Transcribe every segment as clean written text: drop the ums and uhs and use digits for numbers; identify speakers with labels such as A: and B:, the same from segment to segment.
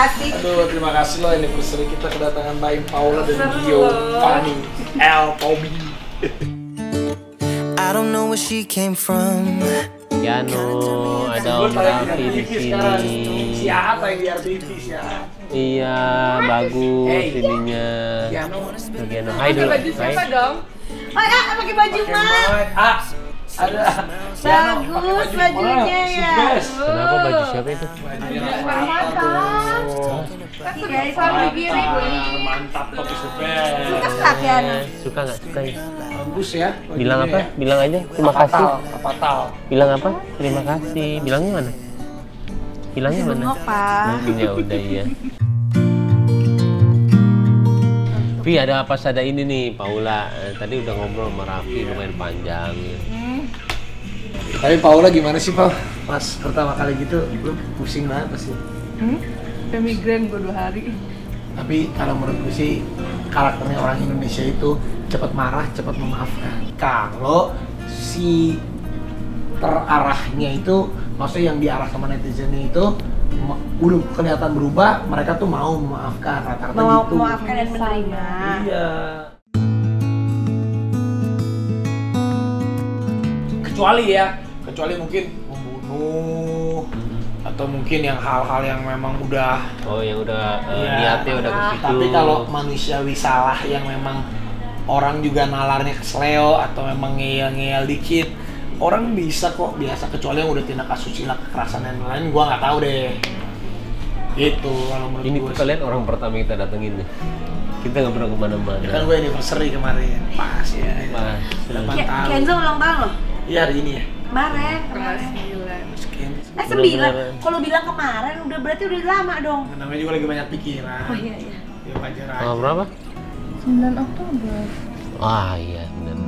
A: kasih.
B: Aduh, terima kasih loh anniversary kita kedatangan Mbak Paula dan Gio, Fanny, El, Toby.
C: I don't know where she came from.
D: Yano, ada Om Raffi di sini.
B: Siapa yang di artis ya?
D: Iya, bagus ininya. Yano, hai dulu.
A: Baju siapa dong? Oh ya, pakai baju Mak.
B: Ada.
A: Bagus bajunya ya.
D: Kenapa baju siapa itu?
A: Ya, selalu dikirim.
B: Mantap, Topi Super.
A: Suka nggak Kiano?
D: Suka nggak? Suka ya?
B: Bagus ya.
D: Bilang apa? Bilang aja terima kasih.
B: Apa tal?
D: Bilang apa? Terima kasih. Bilangnya mana? Bilangnya mana?
A: Bengok, Pak.
D: Ya udah iya. Pi, ada apa sada ini nih, Paula? Tadi udah ngobrol sama Raffi lumayan panjang. Ya.
B: Tapi Paula gimana sih, Pak? Pas pertama kali gitu, lu pusing banget pasti.
A: Udah migran gue 2 hari.
B: Tapi kalau menurut gue sih, karakternya orang Indonesia itu cepat marah, cepat memaafkan. Kalau si terarahnya itu, maksudnya yang diarah sama netizennya itu udah kelihatan berubah, mereka tuh mau memaafkan, rata-rata gitu.
A: Memaafkan dan menerima.
B: Iya. Kecuali mungkin membunuh atau mungkin yang hal-hal yang memang udah
D: Yang udah
B: ya,
D: niatnya udah ke situ.
B: Tapi kalau manusiawi salah yang memang orang juga nalarnya kesleo atau memang ngeyel-ngeyel dikit, orang bisa kok biasa, kecuali yang udah tindak asusila, kekerasan dan lain-lain, gua nggak tahu deh. Itu kalau menurut
D: Ini
B: gue.
D: tuh kalian orang pertama kita datengin nih. Kita nggak pernah kemana-mana.
B: Ya kan gue anniversary kemarin, pas ya.
D: Pas.
B: 8 tahun.
A: Kenzo ulang tahun loh.
B: Iya hari ini ya.
A: Kemarin. 9. Kalau bilang kemarin udah berarti udah lama dong.
B: Namanya juga lagi banyak pikiran.
A: Oh iya.
B: Ya wajar aja.
D: Tanggal berapa?
A: 9 Oktober.
D: Ah iya benar.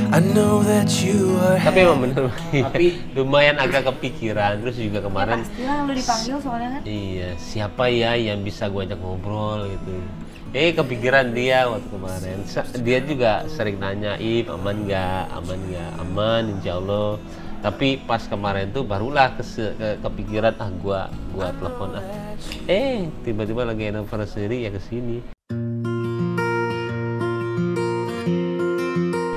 C: I know that you are.
D: Tapi emang bener.
B: Tapi-
D: lumayan agak kepikiran. Terus juga kemarin.
A: Pastilah lu dipanggil soalnya kan.
D: Iya, siapa ya yang bisa gue ajak ngobrol gitu. Kepikiran dia waktu kemarin. Dia juga sering nanya, aman nggak? Aman nggak? Aman, insya Allah. Tapi pas kemarin tuh barulah kepikiran, gua telepon tiba-tiba lagi anniversary ya kesini.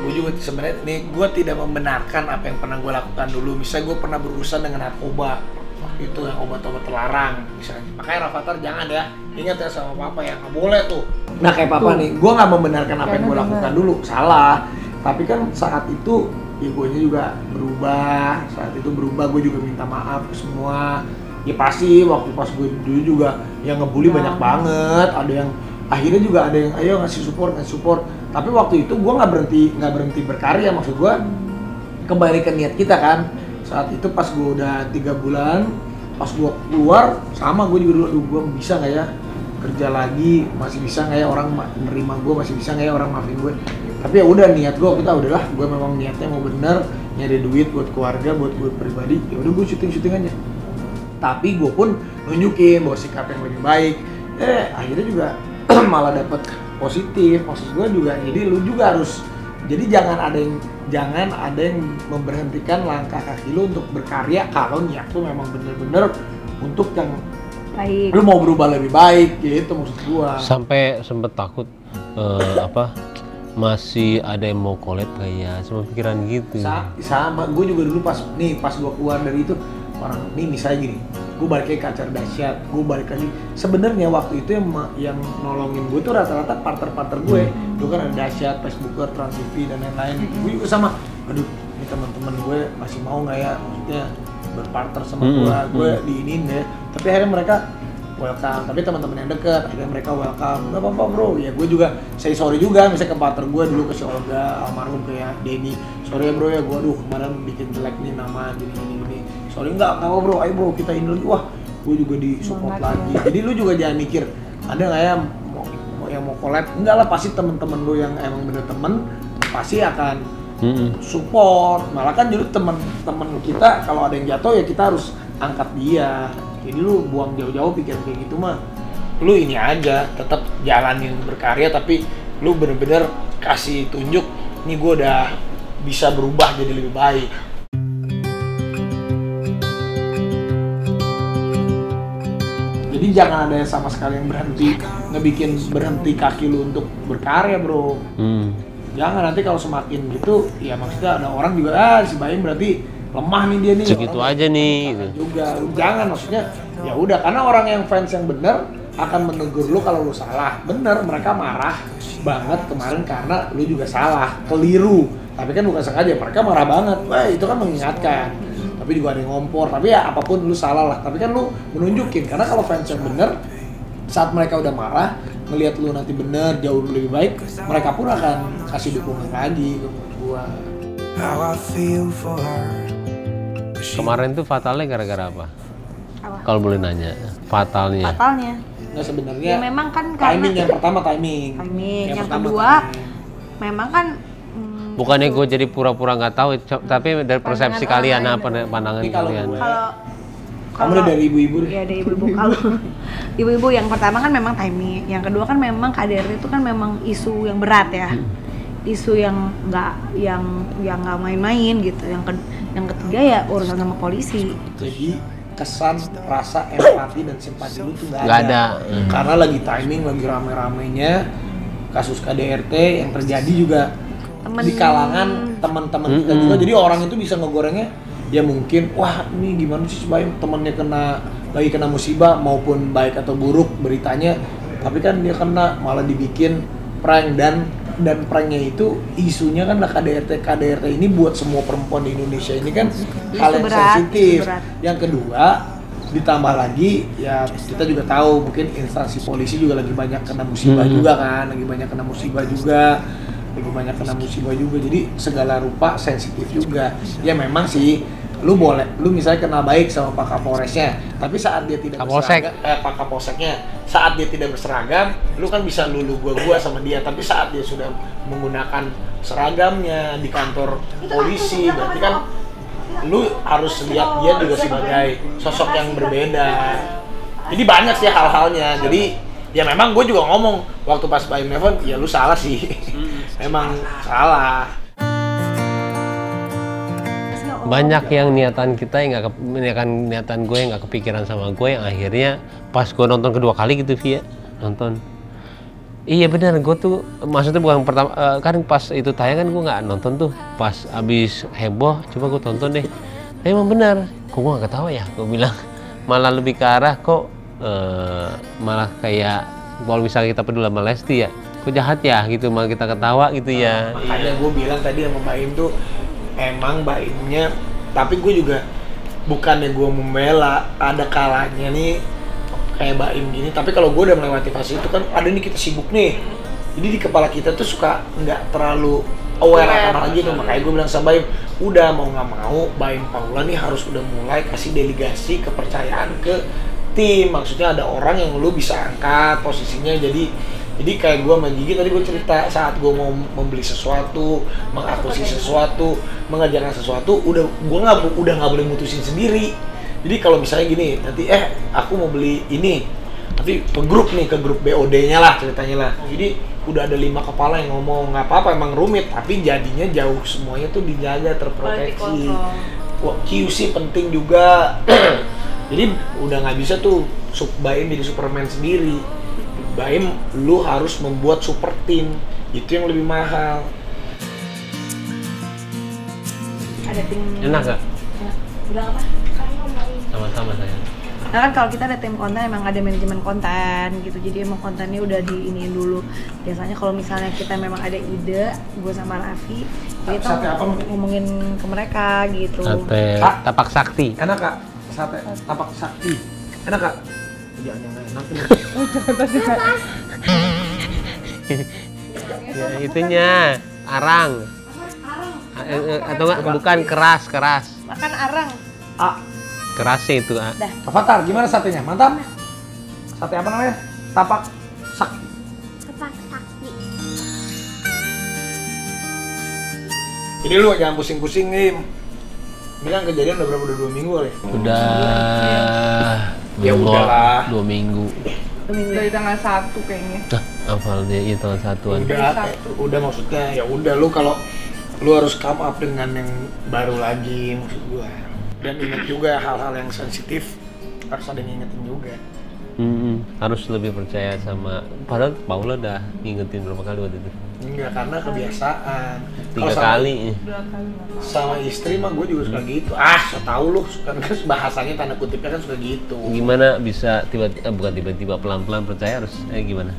B: Gue juga sebenarnya nih, gue tidak membenarkan apa yang pernah gue lakukan dulu. Misalnya gue pernah berurusan dengan narkoba, waktu itu yang obat-obat terlarang misalnya. Makanya Rafathar jangan ya, ingat ya sama papa ya, nggak boleh tuh. Nah kayak papa nih, gue nggak membenarkan apa yang gue lakukan dulu, salah. Tapi kan saat itu ya gue juga berubah, saat itu berubah, gue juga minta maaf ke semua. Ya pasti waktu pas gue dulu juga yang ngebully banyak banget, ada yang akhirnya juga ada yang ayo ngasih support. Tapi waktu itu gue nggak berhenti berkarya, maksud gue kembali ke niat kita kan. Saat itu pas gue udah 3 bulan, pas gue keluar sama gue juga dulu, gue bisa nggak ya kerja lagi, masih bisa nggak ya orang menerima gue, masih bisa nggak ya orang maafin gue. Tapi ya udah niat gue, kita udahlah, gue memang niatnya mau bener nyari duit buat keluarga, buat gue pribadi. Ya udah gue syuting aja. Tapi gue pun nunjukin bahwa sikap yang lebih baik. Akhirnya juga malah dapet positif. Maksud gue juga, jadi lu juga harus, jadi jangan ada yang memberhentikan langkah kaki lu untuk berkarya kalau niat lu memang bener-bener untuk yang
A: Baik.
B: lu mau berubah lebih baik gitu maksud gua.
D: Sampai sempet takut masih ada yang mau collab kayak sama pikiran gitu.
B: Sama gue juga dulu pas gua keluar dari itu, orang nih misalnya gini, gue balik lagi ke acara dahsyat, gue balik lagi. Sebenarnya waktu itu yang nolongin gue tuh rata-rata partner gue. Dulu kan ada dahsyat, Facebooker, Trans TV dan lain-lain. Gue juga sama, aduh ini teman-teman gue masih mau nggak ya, maksudnya berpartner sama gue diinin deh. Tapi akhirnya mereka welcome, tapi teman-teman yang deket akhirnya mereka welcome, nggak apa-apa bro. Ya gue juga say sorry juga, misalnya ke partner gue dulu, ke si Olga almarhum, kayak Denny, sorry ya bro ya, gue kemarin bikin jelek nih nama gini. Sorry nggak apa bro, ayo bro kita ini lagi, wah gue juga di support lagi. Jadi lu juga jangan mikir ada nggak ya yang mau collab, enggak lah, pasti temen-temen lu yang emang bener temen pasti akan support. Malah kan dulu temen-temen kita kalau ada yang jatuh ya kita harus angkat dia. Jadi lu buang jauh-jauh pikir kayak gitu mah, lu ini aja tetap jalanin berkarya, tapi lu bener-bener kasih tunjuk nih gue udah bisa berubah jadi lebih baik. Jadi jangan ada sama sekali yang ngebikin berhenti kaki lu untuk berkarya, bro. Jangan, nanti kalau semakin gitu, ya maksudnya ada orang juga, si Baim berarti lemah nih dia nih.
D: Segitu aja nih. Gitu.
B: Juga, jangan, maksudnya ya udah, karena orang yang fans yang bener akan menegur lu kalau lu salah. Bener, mereka marah banget kemarin karena lu juga salah, keliru. Tapi kan bukan sengaja, mereka marah banget. Wah, itu kan mengingatkan. Tapi juga ada yang ngompor, tapi ya apapun lu salah lah. Tapi kan lu menunjukin, karena kalau fans yang bener, saat mereka udah marah, ngelihat lu nanti bener, jauh lebih baik, mereka pun akan kasih dukungan lagi ke gua.
C: How I feel for her.
D: Kemarin tuh fatalnya gara-gara apa?
A: Apa?
D: Kalau boleh nanya, fatalnya.
B: Nah sebenarnya
A: Ya memang kan karena
B: timing yang pertama timing.
A: yang
B: pertama,
A: kedua
B: timing.
A: memang kan
D: Bukannya gue jadi pura-pura nggak tahu, tapi dari persepsi
A: Pandangan
D: kalian
A: orang
D: apa
A: lain.
B: Tapi
D: pandangan
B: kalau
D: kalian?
B: gue-
A: kalau
B: Kamu udah dari ibu-ibu deh.
A: Iya, dari ibu-ibu. Kalau ibu-ibu yang pertama kan memang timing, yang kedua kan memang KDRT itu kan memang isu yang berat ya. Isu yang nggak main-main gitu. Yang ketiga ya urusan sama polisi.
B: Jadi kesan, rasa empati dan simpati lu tuh nggak
D: Nggak
B: ada.
D: ada.
B: Karena lagi timing, lagi rame-ramenya kasus KDRT yang terjadi juga di kalangan teman-teman kita juga. Jadi orang itu bisa ngegorengnya, ya mungkin, wah ini gimana sih Baim, temennya lagi kena musibah maupun baik atau buruk beritanya, tapi kan dia kena malah dibikin prank dan pranknya itu isunya kan lah KDRT ini buat semua perempuan di Indonesia ini kan hal yang
A: berat,
B: sensitif.
A: isu berat.
B: Yang kedua ditambah lagi ya kita juga tahu mungkin instansi polisi juga lagi banyak kena musibah juga kan, lagi banyak kena musibah juga, jadi segala rupa sensitif juga. Ya memang sih lu misalnya kenal baik sama Pak Kapolresnya, tapi saat dia tidak
D: Kapolsek.
B: Pak Kapolseknya, saat dia tidak berseragam, lu kan bisa lulu gua sama dia. Tapi saat dia sudah menggunakan seragamnya di kantor polisi, berarti kan lu harus lihat dia juga sebagai sosok yang berbeda. Jadi banyak sih hal-halnya. Jadi ya memang gue juga ngomong waktu pas Baim Neven, ya lu salah sih. Memang salah.
D: Banyak yang niatan kita yang niatan gue yang nggak kepikiran sama gue, yang akhirnya pas gue nonton kedua kali gitu via nonton. Iya benar, gue tuh maksudnya bukan pertama kan pas itu tayangan gue nggak nonton tuh, pas abis heboh coba gue tonton deh. Emang benar, kok gue nggak ketawa ya? Gue bilang malah lebih ke arah kok malah kayak kalau misalnya kita peduli sama Lesti ya, kok jahat ya gitu, malah kita ketawa gitu ya.
B: Makanya gue bilang tadi sama Baim tuh emang Baimnya, tapi gue juga bukannya gue membela, ada kalanya nih kayak Baim gini, tapi kalau gue udah melewati fase itu kan ada nih kita sibuk nih, jadi di kepala kita tuh suka nggak terlalu aware akan hal gitu. Makanya gue bilang sama Baim, udah mau nggak mau Baim Paula nih harus udah mulai kasih delegasi kepercayaan ke tim, maksudnya ada orang yang lu bisa angkat posisinya. Jadi kayak gue sama Gigi tadi gue cerita, saat gue mau membeli sesuatu, mengakuisisi sesuatu, mengerjakan sesuatu, udah nggak boleh mutusin sendiri. Jadi kalau misalnya gini, nanti aku mau beli ini, nanti ke grup BOD-nya lah ceritanya lah. Jadi udah ada 5 kepala yang ngomong, nggak apa-apa emang rumit, tapi jadinya jauh, semuanya tuh dijaga, terproteksi. QC penting juga. Jadi udah nggak bisa tuh Baim jadi Superman sendiri. Baim, lu harus membuat super team, itu yang lebih mahal.
A: Ada tim.
D: Enak gak?
A: Bilang apa?
D: Sama-sama saya.
A: Nah kan kalau kita ada tim konten emang ada manajemen konten gitu, jadi emang kontennya udah diiniin dulu. Biasanya kalau misalnya kita memang ada ide, gue sama Raffi, kita
B: Sate apa?
A: ngomongin ke mereka gitu.
D: Sate Tapak Sakti.
B: Enak kak? Sate Tapak Sakti. Enak kak? Jangan enak nih.
D: Ya, itunya arang. Atau enggak, bukan keras.
A: Makan arang.
D: Kerasnya itu.
A: Dah.
B: Avatar, gimana satenya? Mantap? Sate apa namanya? Tapak Sakti. Jadi lu jangan pusing-pusing nih. Ini kan kejadian udah berapa? Udah 2 minggu kali?
D: Udah.
B: Ya udahlah.
D: 2 minggu.
E: Dari tanggal 1 kayaknya.
D: Nah, hafal dia itu tanggal 1-an.
B: Udah maksudnya ya udah, lu kalau lu harus come up dengan yang baru lagi maksud gua. Dan ingat juga hal-hal yang sensitif harus ada yang ingetin juga.
D: Harus lebih percaya sama, padahal Paula udah ngingetin berapa kali waktu itu?
B: Enggak, karena kebiasaan.
D: 3
B: Kalau
D: kali.
B: sama istri mah gue juga suka gitu. So tau lu, kan bahasanya tanda kutipnya kan suka gitu.
D: Gimana bisa bukan tiba-tiba pelan-pelan percaya, harus gimana?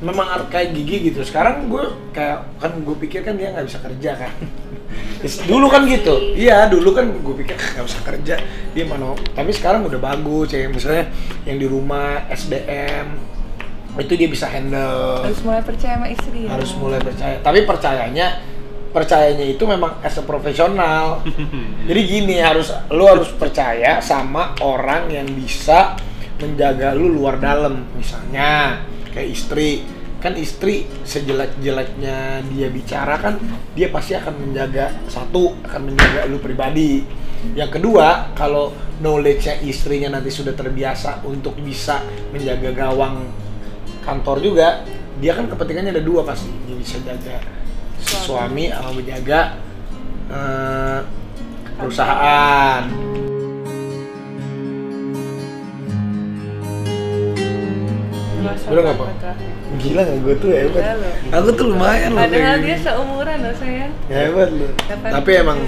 B: Memang kayak Gigi gitu. Sekarang gue kayak, kan gue pikir kan dia nggak bisa kerja kan. Dulu kan gitu. Iya, dulu kan gue pikir nggak bisa kerja, dia mana. Tapi sekarang udah bagus ya, misalnya yang di rumah SDM itu dia bisa handle.
E: Harus mulai percaya sama istri ya?
B: Harus mulai percaya. Tapi percayanya itu memang as a profesional. Jadi gini, lu harus percaya sama orang yang bisa menjaga lu luar dalam. Misalnya kayak istri, kan istri sejelek-jeleknya dia bicara kan dia pasti akan menjaga, akan menjaga lu pribadi. Yang kedua, kalau knowledge-nya istrinya nanti sudah terbiasa untuk bisa menjaga gawang kantor juga, dia kan kepentingannya ada 2 pasti. Dia bisa jaga suami sama menjaga perusahaan. Udah nggak Pak? Gila nggak gue tuh hebat. Aku tuh lumayan loh.
E: Padahal dia seumuran loh sayang.
B: Hebat loh. Tapi emang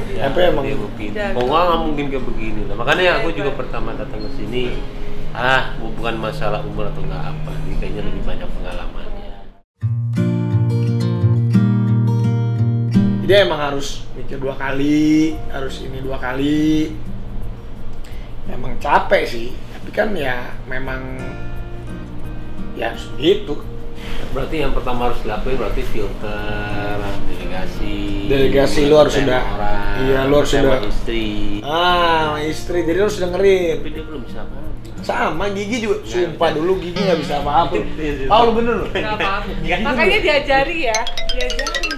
D: Kok nggak mungkin kayak begini lah. Makanya aku juga pertama datang ke sini, bukan masalah umur atau nggak apa, ini kayaknya lebih banyak pengalamannya.
B: Jadi emang harus mikir 2 kali, harus ini 2 kali. Emang capek sih, tapi kan ya memang ya harus gitu.
D: Berarti yang pertama harus dilakuin berarti filter, delegasi
B: lu harus sudah
D: orang,
B: iya, lu harus sudah
D: istri.
B: Sama istri, jadi lu harus dengerin.
D: Tapi dia belum bisa apa-apa.
B: Sama Gigi juga, sumpah dulu Gigi nggak bisa apa-apa. Lu bener loh.
E: Nggak apa-apa. Makanya diajari ya, diajarin.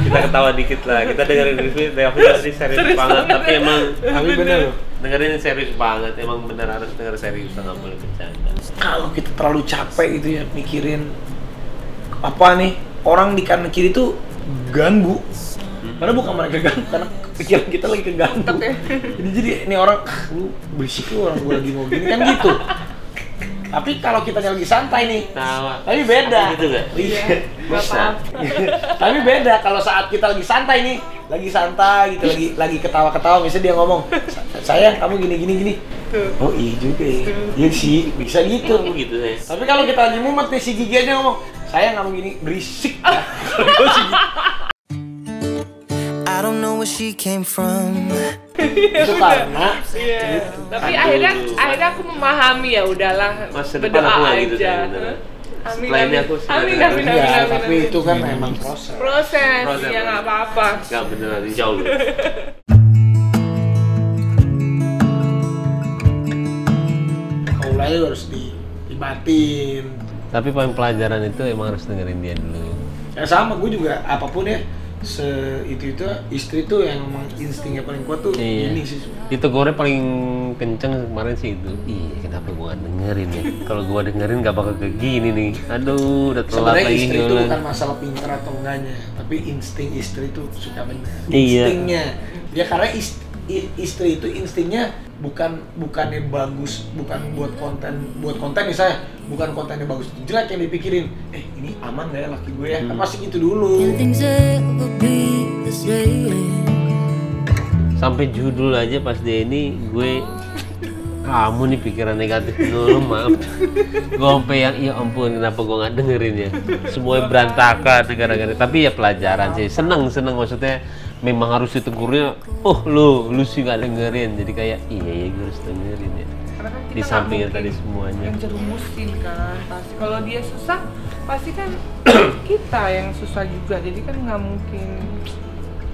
D: Kita ketawa dikit lah, kita dengerin Rizky, tapi tadi serius banget, tapi emang
B: Tapi bener loh.
D: dengerin serius banget, emang bener harus denger serius, nggak boleh bercanda.
B: Kalau kita terlalu capek gitu ya mikirin apa nih orang di kanan kiri tuh ganggu. Karena bukan mereka ganggu, karena pikiran kita lagi keganggu. Jadi ini orang, lu berisik lu, orang gue lagi mau gini kan gitu. Tapi kalau kita lagi santai nih, tapi beda.
D: Gitu nggak?
B: Iya.
E: Bisa.
B: Tapi beda kalau saat kita lagi santai nih, lagi santai gitu, lagi ketawa-ketawa, misalnya dia ngomong, sayang kamu gini. Oh iya juga ya. Iya sih, bisa gitu.
D: Gitu ya.
B: Tapi kalau kita lagi mumet nih, si Gigi aja ngomong, sayang kamu gini, berisik.
C: I don't know where she came from.
B: Itu karena
E: Tapi akhirnya aku memahami, ya udahlah,
D: Masa depan
E: berdoa
D: aku nggak gitu,
E: aja.
D: bener.
E: Amin,
D: Setelah ini
E: amin.
D: aku
E: Amin.
B: ya, tapi itu kan memang proses.
E: Proses, ya nggak apa-apa.
D: Nggak beneran, insya Allah.
B: Mulai harus dilibatin.
D: Tapi paling pelajaran itu emang harus dengerin dia dulu.
B: Ya sama, gue juga apapun ya, itu istri tuh yang memang instingnya paling kuat tuh ini sih.
D: Itu gore paling kenceng kemarin sih itu. Kenapa gua nggak dengerin ya? Kalau gua dengerin nggak bakal kayak gini nih. Aduh, udah telat
B: Sebenarnya
D: lagi.
B: istri itu bukan masalah pintar atau enggaknya, tapi insting istri itu suka benar.
D: Iya.
B: Instingnya. Ya karena istri itu instingnya bukannya bagus, bukan buat konten misalnya, bukan kontennya bagus, jelek yang dipikirin. Ini aman nggak ya laki gue ya? Kan pasti gitu dulu.
D: Sampai judul aja pas dia ini gue, kamu nih pikiran negatif dulu, maaf. Gue sampai yang ya ampun, kenapa gue nggak dengerin ya? Semuanya berantakan gara-gara. Tapi ya pelajaran sih, seneng maksudnya. Memang harus ditegurnya, lu sih nggak dengerin, jadi kayak iya gue harus dengerin ya.
E: Karena kan kita
D: Di sampingnya tadi semuanya.
E: yang jerumusin kan, pasti kalau dia susah, pasti kan kita yang susah juga, jadi kan nggak mungkin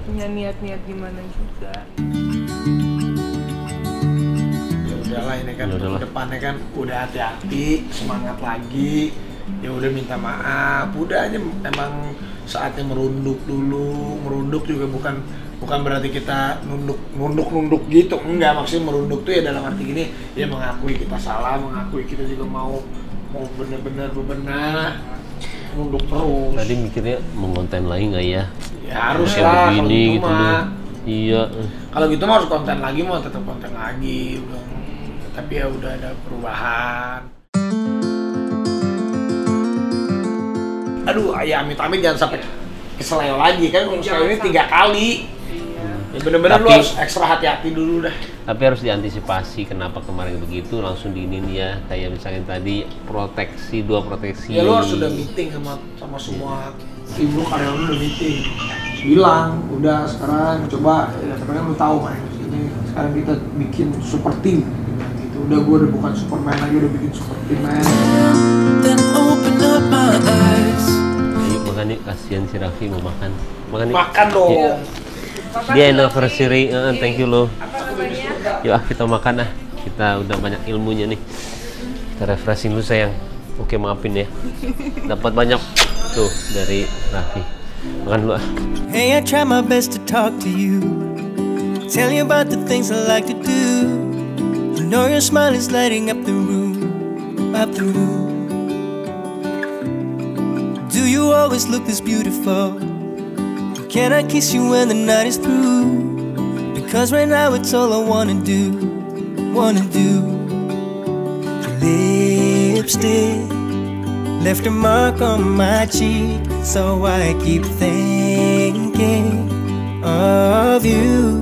E: punya niat-niat gimana juga.
B: Ya udahlah, ini kan
D: Udahlah.
B: untuk depannya kan udah hati-hati, semangat lagi. Ya udah minta maaf, udah aja emang saatnya merunduk dulu. Merunduk juga bukan berarti kita nunduk gitu, enggak, maksudnya merunduk tuh ya dalam arti gini, ya mengakui kita salah, mengakui kita juga mau benar-benar bebenah, nunduk terus.
D: Tadi mikirnya mau konten lagi nggak ya?
B: Ya harus
D: Kayak
B: lah, kalau
D: begini
B: gitu
D: gitu
B: mah.
D: loh. Iya.
B: Kalau gitu mah harus konten lagi, mau tetap konten lagi, udah. tapi ya udah ada perubahan. Aduh, ya amit-amit jangan sampai keseleo lagi kan, kalau keseleo ini 3 kali. Ya bener-bener lu harus ekstra hati-hati dulu dah.
D: Tapi harus diantisipasi kenapa kemarin begitu, langsung diinin ya. Kayak misalnya tadi proteksi, 2 proteksi.
B: Ya lu harus sudah meeting sama semua tim lu, karyawan lu udah meeting. Bilang, udah sekarang coba, ya tapi kan lu tahu kan ini sekarang kita bikin super team gitu. Udah gua udah bukan Superman lagi, udah bikin super team man.
C: Then open up my eyes.
D: Makan nih, kasihan si Raffi mau makan. Makan nih.
B: Makan dong.
D: Ya. Dia anniversary, thank you lo. Yuk kita makan ah. Kita udah banyak ilmunya nih. Kita refreshing dulu sayang. Oke maafin ya. Dapat banyak tuh dari Raffi. Makan dulu ah.
C: Hey, I try my best to talk to you, tell you about the things I like to do. You know your smile is lighting up the room, up the room. Do you always look this beautiful? Can I kiss you when the night is through? Because right now it's all I wanna do, wanna do. Your lipstick left a mark on my cheek, so I keep thinking of you.